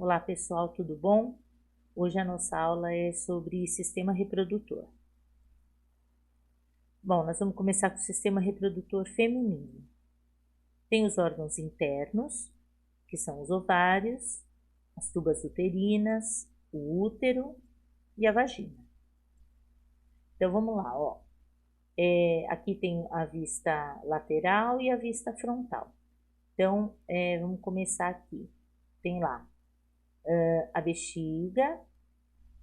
Olá pessoal, tudo bom? Hoje a nossa aula é sobre sistema reprodutor. Bom, nós vamos começar com o sistema reprodutor feminino. Tem os órgãos internos, que são os ovários, as tubas uterinas, o útero e a vagina. Então vamos lá, ó. Aqui tem a vista lateral e a vista frontal. Então, vamos começar aqui. Tem lá a bexiga,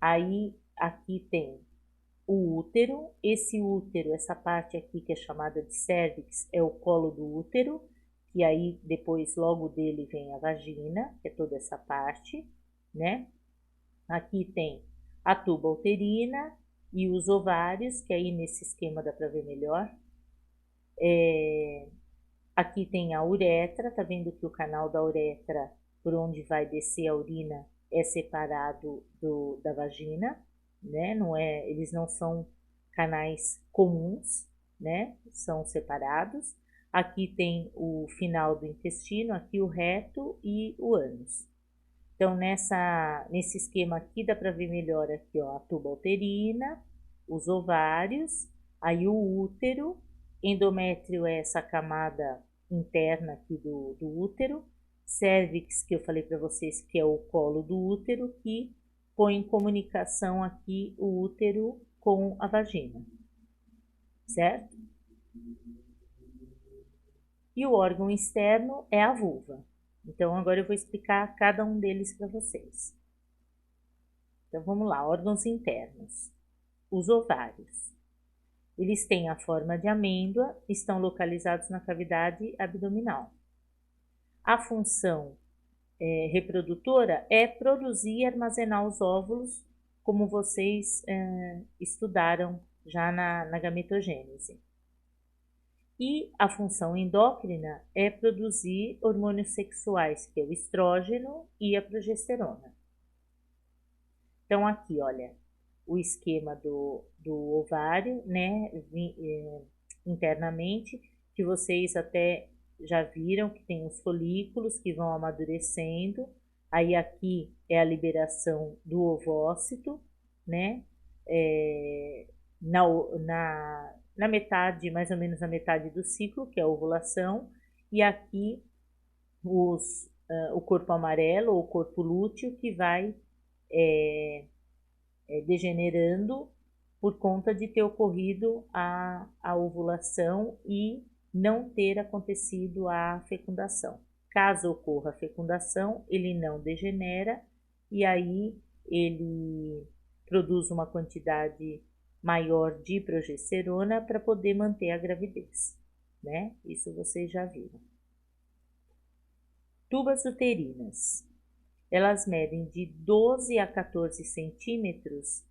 aí aqui tem o útero. Esse útero, essa parte aqui que é chamada de cérvix, é o colo do útero, e aí depois logo dele vem a vagina, que é toda essa parte, né? Aqui tem a tuba uterina e os ovários, que aí nesse esquema dá para ver melhor. Aqui tem a uretra, tá vendo que o canal da uretra, por onde vai descer a urina, é separado da vagina, né? Eles não são canais comuns, né? São separados. Aqui tem o final do intestino, aqui o reto e o ânus. Então, nesse esquema aqui, dá para ver melhor aqui, ó, a tuba uterina, os ovários, aí o útero, endométrio é essa camada interna aqui do útero, cérvix, que eu falei para vocês que é o colo do útero, que põe em comunicação aqui o útero com a vagina, certo? E o órgão externo é a vulva. Então, agora eu vou explicar cada um deles para vocês. Então, vamos lá, órgãos internos. Os ovários. Eles têm a forma de amêndoa, estão localizados na cavidade abdominal. A função reprodutora é produzir e armazenar os óvulos, como vocês estudaram já na gametogênese. E a função endócrina é produzir hormônios sexuais, que é o estrógeno e a progesterona. Então, aqui, olha, o esquema do ovário, né, internamente, que vocês até já viram que tem os folículos que vão amadurecendo. Aí aqui é a liberação do ovócito, né, na metade, mais ou menos na metade do ciclo, que é a ovulação, e aqui o corpo amarelo ou corpo lúteo que vai degenerando por conta de ter ocorrido a ovulação e não ter acontecido a fecundação. Caso ocorra a fecundação, ele não degenera e aí ele produz uma quantidade maior de progesterona para poder manter a gravidez, né? Isso vocês já viram. Tubas uterinas. Elas medem de 12 a 14 centímetros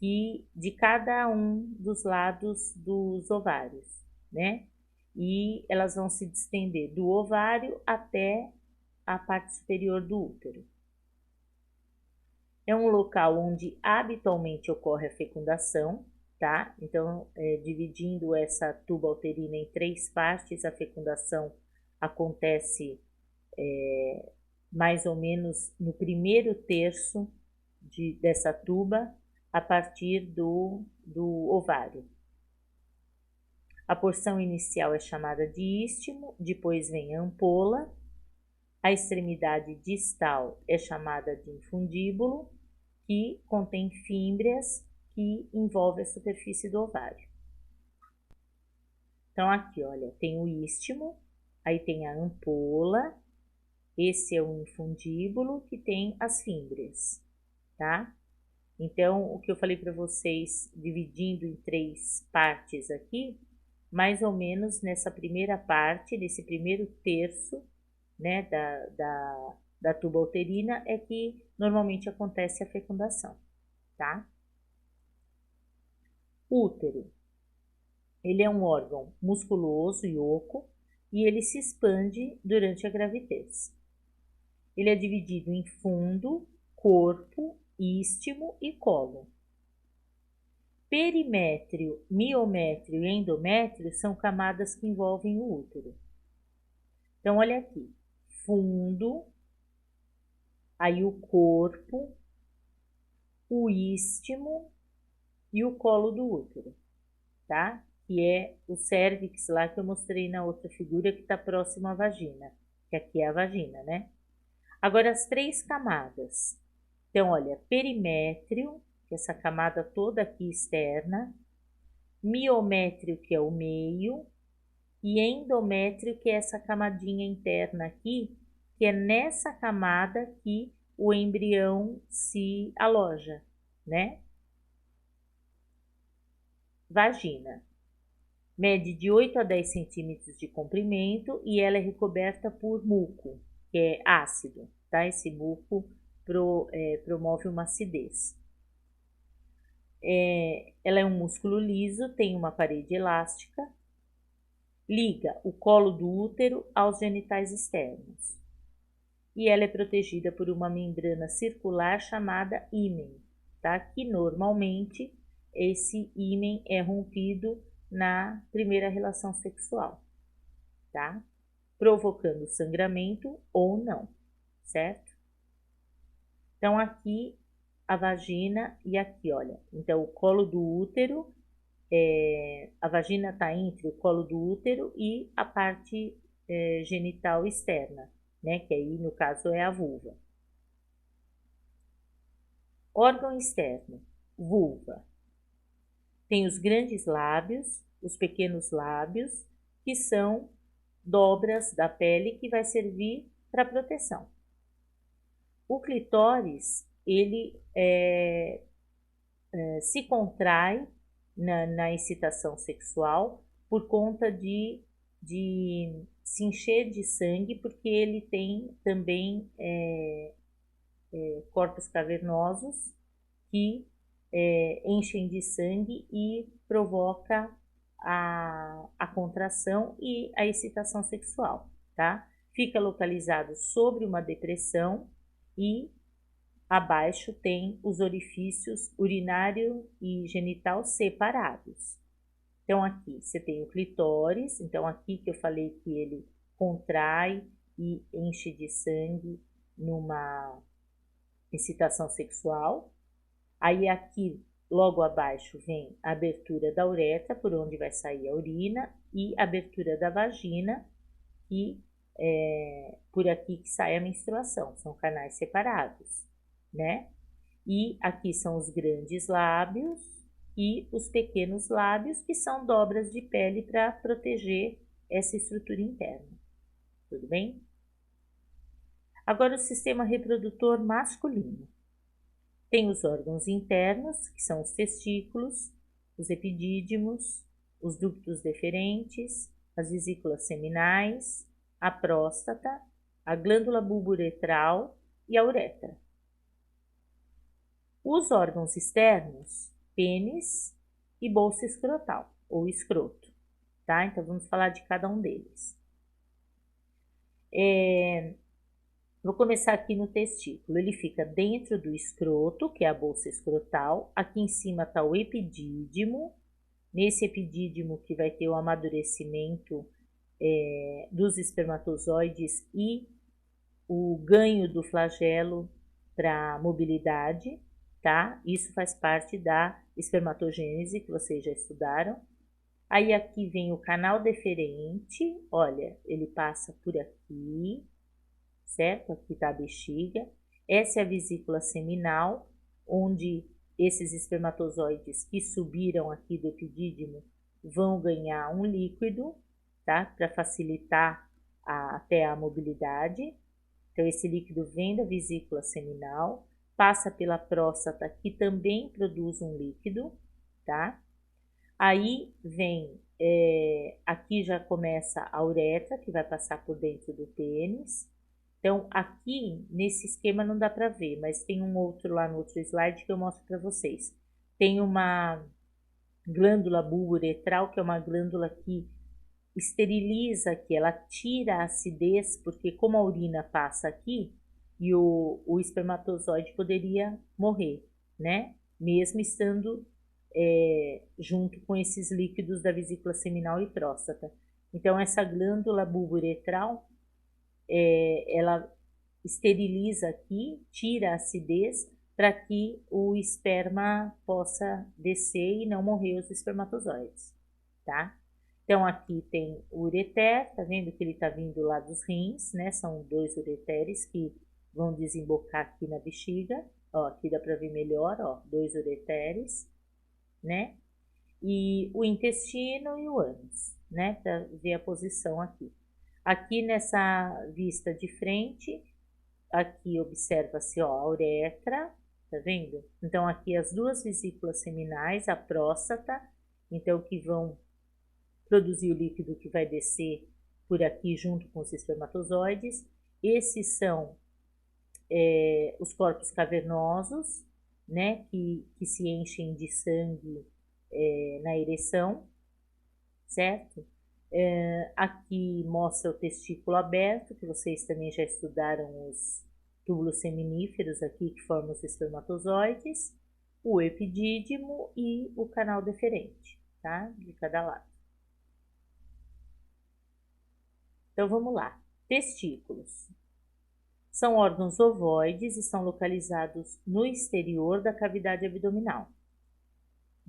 de cada um dos lados dos ovários, né? E elas vão se estender do ovário até a parte superior do útero. É um local onde habitualmente ocorre a fecundação, tá? Então, dividindo essa tuba uterina em 3 partes, a fecundação acontece mais ou menos no primeiro terço dessa tuba, a partir do ovário. A porção inicial é chamada de istmo, depois vem a ampola, a extremidade distal é chamada de infundíbulo, que contém fímbrias que envolve a superfície do ovário. Então, aqui, olha, tem o istmo, aí tem a ampola, esse é o infundíbulo que tem as fímbrias, tá? Então, o que eu falei para vocês, dividindo em 3 partes aqui, mais ou menos nessa primeira parte, nesse primeiro terço, né, da tuba uterina, é que normalmente acontece a fecundação, tá? Útero. Ele é um órgão musculoso e oco e ele se expande durante a gravidez. Ele é dividido em fundo, corpo, istmo e colo. Perimétrio, miométrio e endométrio são camadas que envolvem o útero. Então, olha aqui, fundo, aí o corpo, o istmo e o colo do útero, tá? Que é o cérvix lá que eu mostrei na outra figura que está próximo à vagina, que aqui é a vagina, né? Agora as 3 camadas. Então, olha, perimétrio, que é essa camada toda aqui externa, miométrio, que é o meio, e endométrio, que é essa camadinha interna aqui, que é nessa camada que o embrião se aloja, né? Vagina. Mede de 8 a 10 centímetros de comprimento e ela é recoberta por muco, que é ácido, tá? Esse muco promove uma acidez. Ela é um músculo liso, tem uma parede elástica, liga o colo do útero aos genitais externos. E ela é protegida por uma membrana circular chamada ímen, tá? Que normalmente esse ímen é rompido na primeira relação sexual, tá? Provocando sangramento ou não, certo? Então, aqui a vagina e aqui, olha. Então, o colo do útero, a vagina está entre o colo do útero e a parte genital externa, né? Que aí, no caso, é a vulva. Órgão externo, vulva. Tem os grandes lábios, os pequenos lábios, que são dobras da pele que vai servir para proteção. O clitóris, ele se contrai na excitação sexual por conta de se encher de sangue, porque ele tem também corpos cavernosos que enchem de sangue e provoca a contração e a excitação sexual, tá? Fica localizado sobre uma depressão e abaixo tem os orifícios urinário e genital separados. Então, aqui você tem o clitóris, então aqui que eu falei que ele contrai e enche de sangue numa excitação sexual. Aí aqui, logo abaixo, vem a abertura da uretra, por onde vai sair a urina, e a abertura da vagina, e por aqui que sai a menstruação, são canais separados, né? E aqui são os grandes lábios e os pequenos lábios, que são dobras de pele para proteger essa estrutura interna. Tudo bem? Agora o sistema reprodutor masculino. Tem os órgãos internos, que são os testículos, os epidídimos, os ductos deferentes, as vesículas seminais, a próstata, a glândula bulbo-uretral e a uretra. Os órgãos externos, pênis e bolsa escrotal, ou escroto, tá? Então, vamos falar de cada um deles. Vou começar aqui no testículo. Ele fica dentro do escroto, que é a bolsa escrotal. Aqui em cima está o epidídimo. Nesse epidídimo que vai ter o amadurecimento dos espermatozoides e o ganho do flagelo para mobilidade, tá? Isso faz parte da espermatogênese que vocês já estudaram. Aí aqui vem o canal deferente, olha, ele passa por aqui, certo? Aqui está a bexiga. Essa é a vesícula seminal, onde esses espermatozoides que subiram aqui do epidídimo vão ganhar um líquido, tá? Para facilitar até a mobilidade. Então, esse líquido vem da vesícula seminal, passa pela próstata, que também produz um líquido, tá? Aí vem, aqui já começa a uretra, que vai passar por dentro do pênis. Então, aqui, nesse esquema não dá para ver, mas tem um outro lá no outro slide que eu mostro para vocês. Tem uma glândula bulbo-uretral, que é uma glândula que esteriliza aqui, ela tira a acidez, porque como a urina passa aqui, e o espermatozoide poderia morrer, né? Mesmo estando junto com esses líquidos da vesícula seminal e próstata. Então, essa glândula bulbo-uretral, ela esteriliza aqui, tira a acidez para que o esperma possa descer e não morrer os espermatozoides, tá? Então aqui tem o ureter, tá vendo que ele tá vindo lá dos rins, né? São 2 ureteres que vão desembocar aqui na bexiga, ó, aqui dá para ver melhor, ó, 2 ureteres, né? E o intestino e o ânus, né? Para ver a posição aqui. Aqui nessa vista de frente, aqui observa-se, ó, a uretra, tá vendo? Então aqui as 2 vesículas seminais, a próstata, então que vão produzir o líquido que vai descer por aqui junto com os espermatozoides. Esses são os corpos cavernosos, né, que se enchem de sangue na ereção, certo? Aqui mostra o testículo aberto, que vocês também já estudaram os túbulos seminíferos aqui que formam os espermatozoides, o epidídimo e o canal deferente, tá? De cada lado. Então vamos lá. Testículos. São órgãos ovoides e são localizados no exterior da cavidade abdominal.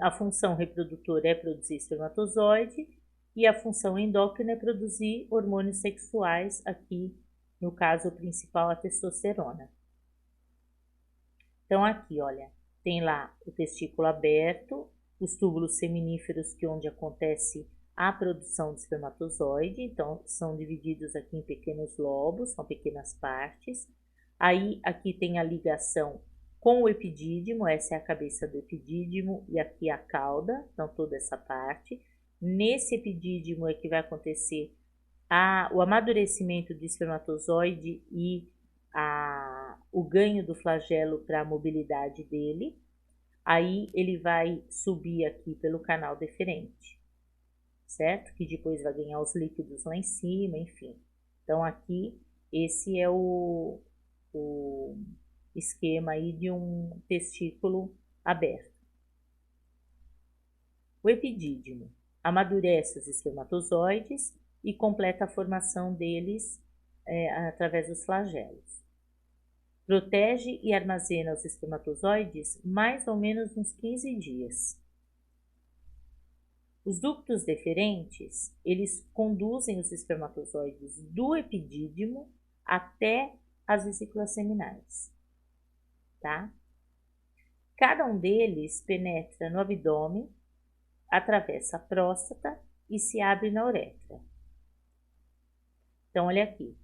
A função reprodutora é produzir espermatozoide e a função endócrina é produzir hormônios sexuais, aqui no caso principal a testosterona. Então aqui, olha, tem lá o testículo aberto, os túbulos seminíferos, que é onde acontece a produção de espermatozoide, então são divididos aqui em pequenos lobos, são pequenas partes. Aí aqui tem a ligação com o epidídimo, essa é a cabeça do epidídimo e aqui a cauda, então toda essa parte. Nesse epidídimo é que vai acontecer o amadurecimento do espermatozoide e o ganho do flagelo para a mobilidade dele. Aí ele vai subir aqui pelo canal deferente, certo? Que depois vai ganhar os líquidos lá em cima, enfim. Então aqui, esse é o esquema aí de um testículo aberto. O epidídimo amadurece os espermatozoides e completa a formação deles através dos flagelos. Protege e armazena os espermatozoides mais ou menos uns 15 dias. Os ductos deferentes, eles conduzem os espermatozoides do epidídimo até as vesículas seminais, tá? Cada um deles penetra no abdômen, atravessa a próstata e se abre na uretra. Então, olha aqui,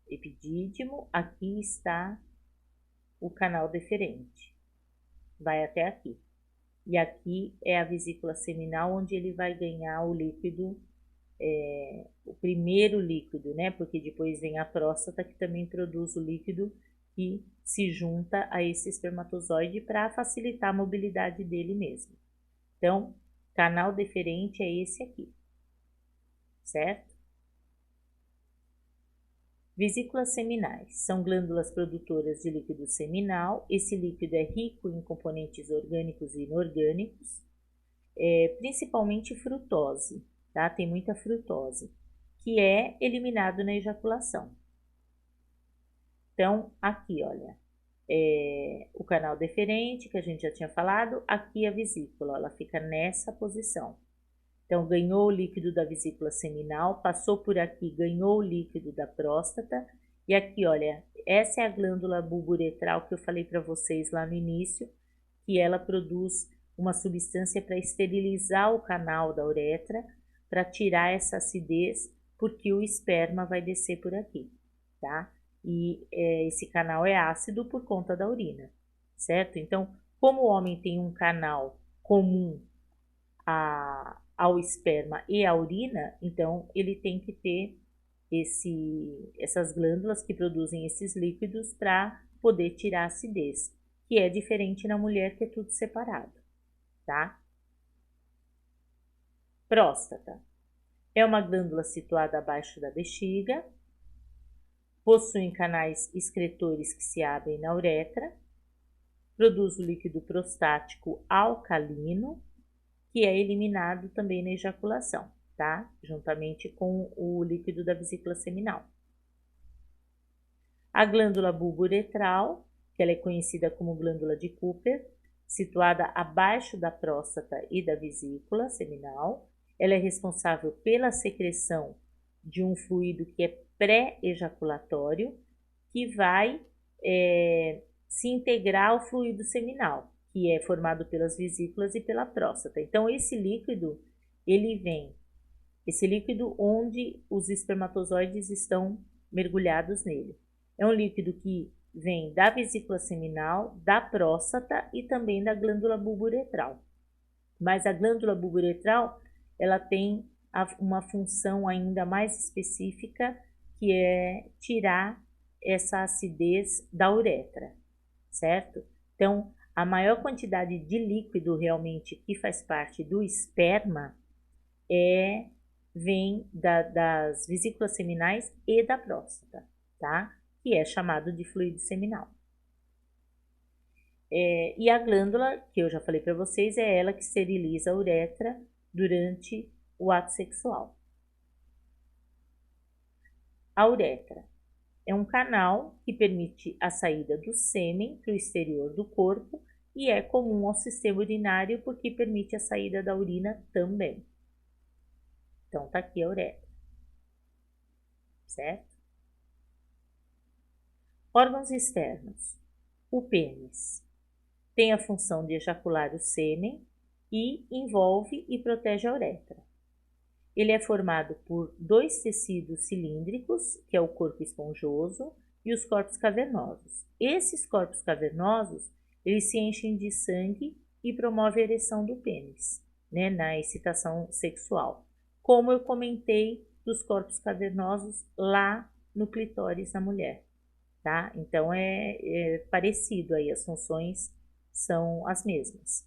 epidídimo, aqui está o canal deferente, vai até aqui. E aqui é a vesícula seminal, onde ele vai ganhar o líquido, o primeiro líquido, né? Porque depois vem a próstata, que também produz o líquido que se junta a esse espermatozoide para facilitar a mobilidade dele mesmo. Então, canal deferente é esse aqui, certo? Vesículas seminais são glândulas produtoras de líquido seminal. Esse líquido é rico em componentes orgânicos e inorgânicos, principalmente frutose, tá? Tem muita frutose, que é eliminado na ejaculação. Então, aqui, olha, o canal deferente, que a gente já tinha falado, aqui a vesícula, ela fica nessa posição. Então, ganhou o líquido da vesícula seminal, passou por aqui, ganhou o líquido da próstata. E aqui, olha, essa é a glândula bulbo-uretral que eu falei para vocês lá no início, que ela produz uma substância para esterilizar o canal da uretra, para tirar essa acidez, porque o esperma vai descer por aqui, tá? E esse canal é ácido por conta da urina, certo? Então, como o homem tem um canal comum ao esperma e à urina, então ele tem que ter essas glândulas que produzem esses líquidos para poder tirar a acidez, que é diferente na mulher, que é tudo separado, tá? Próstata é uma glândula situada abaixo da bexiga, possui canais excretores que se abrem na uretra, produz o líquido prostático alcalino, que é eliminado também na ejaculação, tá? Juntamente com o líquido da vesícula seminal. A glândula bulbo-uretral, que ela é conhecida como glândula de Cooper, situada abaixo da próstata e da vesícula seminal. Ela é responsável pela secreção de um fluido que é pré-ejaculatório, que vai se integrar ao fluido seminal, que é formado pelas vesículas e pela próstata. Então, esse líquido onde os espermatozoides estão mergulhados nele. É um líquido que vem da vesícula seminal, da próstata e também da glândula bulbo-uretral. Mas a glândula bulbo-uretral, ela tem uma função ainda mais específica, que é tirar essa acidez da uretra, certo? Então, a maior quantidade de líquido realmente que faz parte do esperma vem das vesículas seminais e da próstata, tá? Que é chamado de fluido seminal. E a glândula, que eu já falei para vocês, é ela que esteriliza a uretra durante o ato sexual. A uretra é um canal que permite a saída do sêmen para o exterior do corpo e é comum ao sistema urinário porque permite a saída da urina também. Então, tá aqui a uretra, certo? Órgãos externos. O pênis tem a função de ejacular o sêmen e envolve e protege a uretra. Ele é formado por dois tecidos cilíndricos, que é o corpo esponjoso, e os corpos cavernosos. Esses corpos cavernosos, eles se enchem de sangue e promovem a ereção do pênis, né, na excitação sexual. Como eu comentei dos corpos cavernosos lá no clitóris da mulher, tá? Então, é parecido aí, as funções são as mesmas.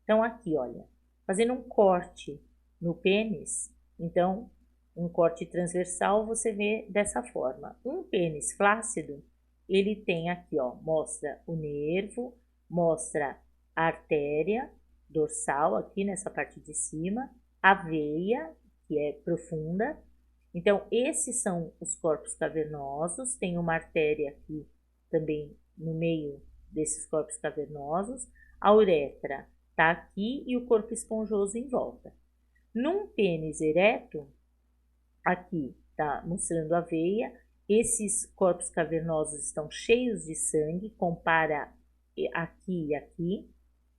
Então, aqui, olha, fazendo um corte no pênis, então, um corte transversal, você vê dessa forma. Um pênis flácido, ele tem aqui, ó, mostra o nervo, mostra a artéria dorsal, aqui nessa parte de cima, a veia, que é profunda. Então, esses são os corpos cavernosos, tem uma artéria aqui também no meio desses corpos cavernosos, a uretra está aqui e o corpo esponjoso em volta. Num pênis ereto, aqui está mostrando a veia, esses corpos cavernosos estão cheios de sangue, compara aqui e aqui,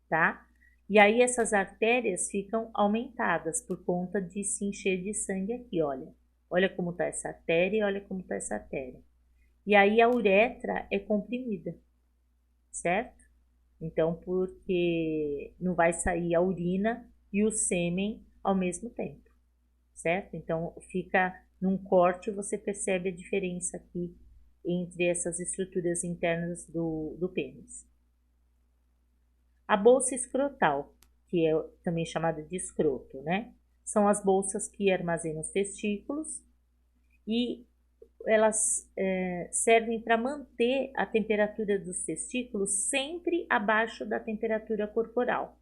tá? E aí essas artérias ficam aumentadas por conta de se encher de sangue aqui, olha. Olha como está essa artéria e olha como está essa artéria. E aí a uretra é comprimida, certo? Então, porque não vai sair a urina e o sêmen ao mesmo tempo, certo? Então, fica num corte, você percebe a diferença aqui entre essas estruturas internas do pênis. A bolsa escrotal, que é também chamada de escroto, né? São as bolsas que armazenam os testículos e elas servem para manter a temperatura dos testículos sempre abaixo da temperatura corporal,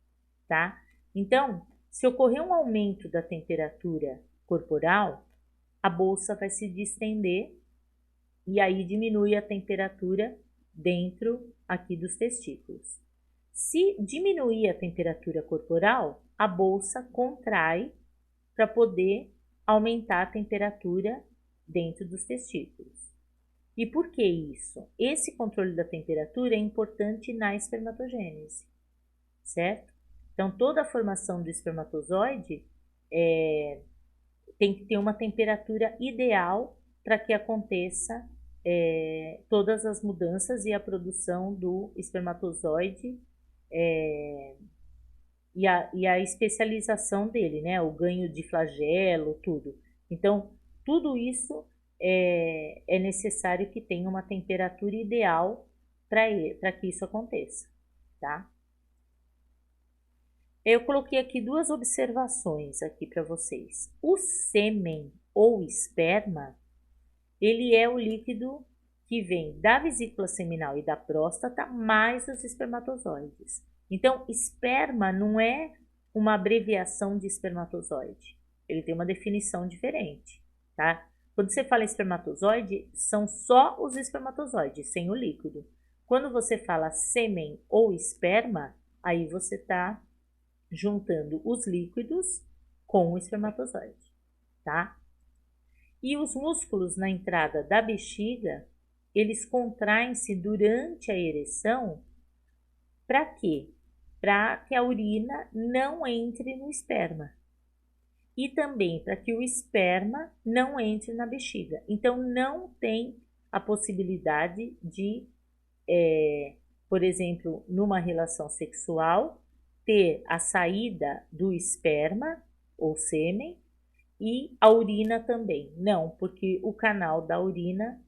tá? Então, se ocorrer um aumento da temperatura corporal, a bolsa vai se distender e aí diminui a temperatura dentro aqui dos testículos. Se diminuir a temperatura corporal, a bolsa contrai para poder aumentar a temperatura dentro dos testículos. E por que isso? Esse controle da temperatura é importante na espermatogênese, certo? Então, toda a formação do espermatozoide tem que ter uma temperatura ideal para que aconteça todas as mudanças e a produção do espermatozoide e a especialização dele, né? O ganho de flagelo, tudo. Então, tudo isso é necessário que tenha uma temperatura ideal para que isso aconteça, tá? Eu coloquei aqui duas observações aqui para vocês. O sêmen ou esperma, ele é o líquido que vem da vesícula seminal e da próstata, mais os espermatozoides. Então, esperma não é uma abreviação de espermatozoide. Ele tem uma definição diferente, tá? Quando você fala espermatozoide, são só os espermatozoides, sem o líquido. Quando você fala sêmen ou esperma, aí você está juntando os líquidos com o espermatozoide, tá? E os músculos na entrada da bexiga, eles contraem-se durante a ereção, para quê? Para que a urina não entre no esperma. E também para que o esperma não entre na bexiga. Então, não tem a possibilidade de, por exemplo, numa relação sexual, ter a saída do esperma ou sêmen e a urina também. Não, porque o canal da urina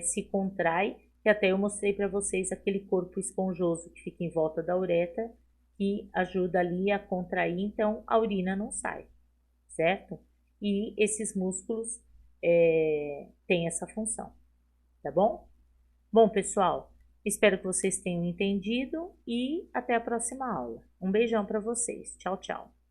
se contrai, e até eu mostrei para vocês aquele corpo esponjoso que fica em volta da uretra, que ajuda ali a contrair, então a urina não sai, certo? E esses músculos têm essa função, tá bom? Bom, pessoal, espero que vocês tenham entendido e até a próxima aula. Um beijão para vocês. Tchau, tchau.